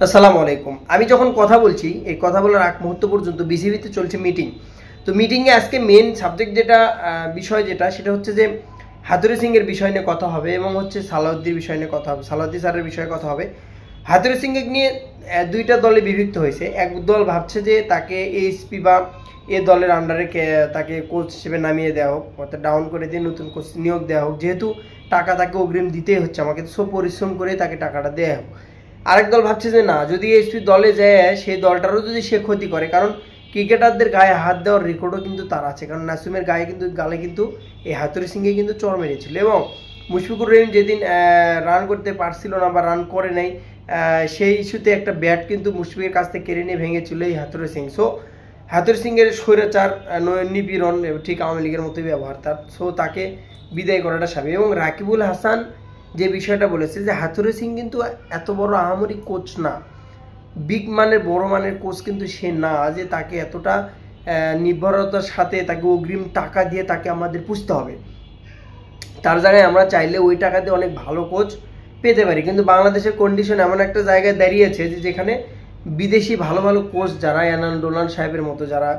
আসসালামু আলাইকুম। আমি যখন কথা বলছি এই কথা বলার আগ মুহূর্ত পর্যন্ত বিসিবিতে চলছে মিটিং। তো মিটিংয়ে আজকে মেন সাবজেক্ট যেটা বিষয় যেটা সেটা হচ্ছে যে হাতুড়ি সিং এর বিষয় নিয়ে কথা হবে এবং হচ্ছে সালাউদ্দির বিষয় নিয়ে কথা হবে, সালাউদ্দি স্যারের বিষয়ে কথা হবে। হাতুড়ি সিং নিয়ে দুইটা দলে বিভক্ত হয়েছে। এক দল ভাবছে যে তাকে এএসপি বা এ দলের আন্ডারে তাকে কোচ হিসেবে নামিয়ে দেওয়া হোক, অর্থাৎ ডাউন করে দিয়ে নতুন কোচ নিয়োগ দেওয়া হোক, যেহেতু টাকা তাকে অগ্রিম দিতেই হচ্ছে, আমাকে সো পরিশ্রম করে তাকে টাকাটা দেওয়া হোক। আরেক দল ভাবছে যে না, যদি এসপি দলে যায় সেই দলটারও যদি সে ক্ষতি করে, কারণ ক্রিকেটারদের গায়ে হাত দেওয়ার রেকর্ডও কিন্তু তার আছে, কারণ নাসিমের গালে কিন্তু এই হাতুড়ি সিংহে কিন্তু চর মেরেছিল। এবং মুশফিকুর রহিম যেদিন রান করতে পারছিল না বা রান করে নাই, সেই ইস্যুতে একটা ব্যাট কিন্তু মুশফিকের কাছ থেকে কেড়ে নিয়ে ভেঙেছিল এই হাতুড়ি সিং। সো হাতুড়ি সিংয়ের স্বৈরাচার নিপীড়ন ঠিক আওয়ামী লীগের মতোই ব্যবহার তার, সো তাকে বিদায় করাটা স্বাভাবিক। এবং রাকিবুল হাসান যে বিষয়টা বলেছে যে হাতুড়ি সিং কিন্তু এত বড় আহামরি কোচ না, বিগ মানের বড় মানের কোচ কিন্তু সে না যে তাকে এতটা নির্ভরতার সাথে তাকে অগ্রিম টাকা দিয়ে তাকে আমাদের পুষতে হবে। তার জায়গায় আমরা চাইলে ওই টাকা দিয়ে অনেক ভালো কোচ পেতে পারি, কিন্তু বাংলাদেশের কন্ডিশন এমন একটা জায়গায় দাঁড়িয়েছে যে যেখানে বিদেশি ভালো ভালো কোচ যারা অ্যানান ডোনাল্ড সাহেবের মতো যারা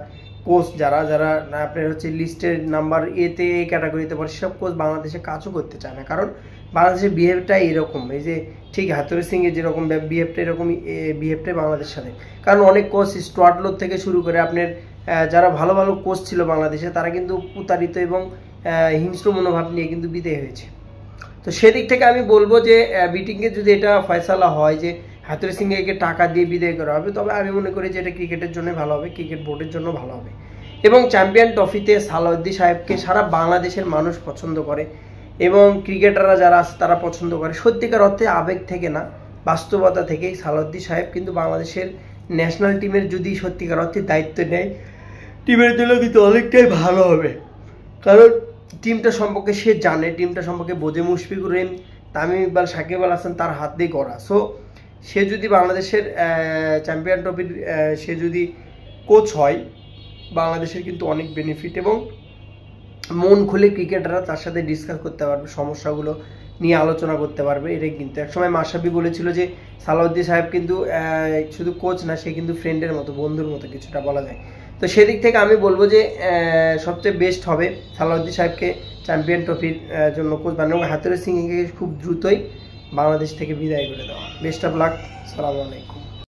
কোচ যারা যারা আপনার হচ্ছে লিস্টের নাম্বার এতে এই ক্যাটাগরিতে পড়ে, সেসব কোচ বাংলাদেশে কাজও করতে চায় না, কারণ বাংলাদেশের বিহেভটা এরকম। এই যে ঠিক হাতুড়ি সিংয়ের যেরকম বিহেভটা, এরকমই বিহেভটাই বাংলাদেশের সাথে। কারণ অনেক কোচ স্টুয়ার্ট থেকে শুরু করে আপনার যারা ভালো ভালো কোচ ছিল বাংলাদেশে, তারা কিন্তু প্রতারিত এবং হিংস্র মনোভাব নিয়ে কিন্তু বিদায় হয়েছে। তো সেদিক থেকে আমি বলবো যে মিটিংয়ে যদি এটা ফয়সালা হয় যে হাতুড়ি সিংকে টাকা দিয়ে বিদায় করা হবে, তবে আমি মনে করি যে এটা ক্রিকেটের জন্য ভালো হবে, ক্রিকেট বোর্ডের জন্য ভালো হবে। এবং চ্যাম্পিয়ন ট্রফিতে সালাউদ্দি সাহেবকে সারা বাংলাদেশের মানুষ পছন্দ করে এবং ক্রিকেটাররা যারা আছে তারা পছন্দ করে। সত্যিকার অর্থে আবেগ থেকে না, বাস্তবতা থেকেই সালাউদ্দি সাহেব কিন্তু বাংলাদেশের ন্যাশনাল টিমের যদি সত্যিকার অর্থে দায়িত্ব নেয়, টিমের জন্য কিন্তু অনেকটাই ভালো হবে, কারণ টিমটা সম্পর্কে সে জানে, টিমটা সম্পর্কে বোঝে। মুশফিকুর রহিম, তামিম ইকবাল, সাকিব আল হাসান তার হাত দিয়ে করা। সো সে যদি বাংলাদেশের চ্যাম্পিয়ন ট্রফির সে যদি কোচ হয়, বাংলাদেশের কিন্তু অনেক বেনিফিট এবং মন খুলে ক্রিকেটাররা তার সাথে ডিসকাস করতে পারবে, সমস্যাগুলো নিয়ে আলোচনা করতে পারবে। এটাই কিন্তু একসময় মাশরাফি বলেছিল যে সালাউদ্দি সাহেব কিন্তু শুধু কোচ না, সে কিন্তু ফ্রেন্ডের মতো, বন্ধুর মতো কিছুটা বলা যায়। তো সেদিক থেকে আমি বলবো যে সবচেয়ে বেস্ট হবে সালাউদ্দি সাহেবকে চ্যাম্পিয়ন ট্রফির জন্য কোচ বানানো, হাতুড়ি সিংকে খুব দ্রুতই বাংলাদেশ থেকে বিদায় করে দেওয়া। Best of luck. আসসালামু আলাইকুম।